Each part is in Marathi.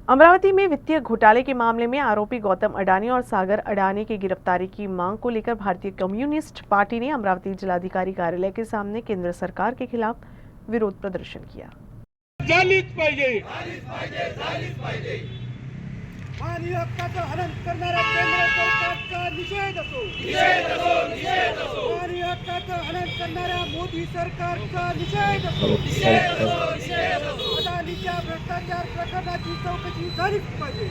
अमरावती में वित्तीय घोटाले के मामले में आरोपी गौतम अडानी और सागर अडानी की गिरफ्तारी की मांग को लेकर भारतीय कम्युनिस्ट पार्टी ने अमरावती जिलाधिकारी कार्यालय के सामने केंद्र सरकार के खिलाफ विरोध प्रदर्शन किया। मानवी हक्काचं हनन करणाऱ्या केंद्र सरकारचा निषेध असो। मानवी हक्काचं हनन करणाऱ्या मोदी सरकारचा निषेध असो। अदानीच्या भ्रष्टाचार प्रकरणाची चौकशी झालीच पाहिजे।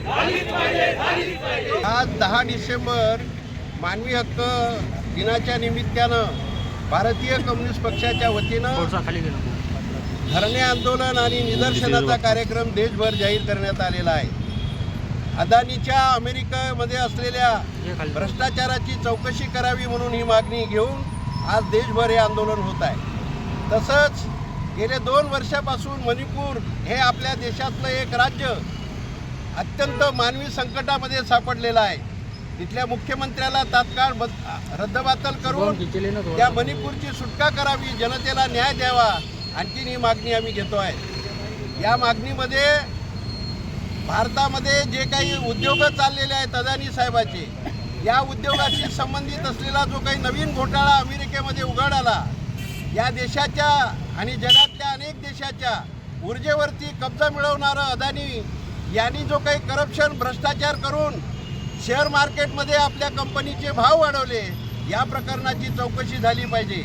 आज 10 डिसेंबर मानवी हक्क दिनाच्या निमित्तानं भारतीय कम्युनिस्ट पक्षाच्या वतीनं धरणे आंदोलन आणि निदर्शनाचा कार्यक्रम देशभर जाहीर करण्यात आलेला आहे। अदानीच्या अमेरिकेमध्ये असलेल्या भ्रष्टाचाराची चौकशी करावी म्हणून ही मागणी घेऊन आज देशभर हे आंदोलन होत आहे। तसंच गेले 2 वर्षापासून मणिपूर हे आपल्या देशातलं एक राज्य अत्यंत मानवी संकटामध्ये सापडलेलं आहे। तिथल्या मुख्यमंत्र्याला तात्काळ रद्दबातल करून त्या मणिपूरची सुटका करावी, जनतेला न्याय द्यावा, आणखीन ही मागणी आम्ही घेतो आहे। या मागणीमध्ये भारतामध्ये जे काही उद्योग चाललेले आहेत अदानी साहेबांचे, या उद्योगाशी संबंधित असलेला जो काही नवीन घोटाळा अमेरिकेमध्ये उघड आला, या देशाच्या आणि जगातल्या अनेक देशाच्या ऊर्जेवरती कब्जा मिळवणारं अदानी यांनी जो काही करप्शन भ्रष्टाचार करून शेअर मार्केटमध्ये आपल्या कंपनीचे भाव वाढवले, या प्रकरणाची चौकशी झाली पाहिजे।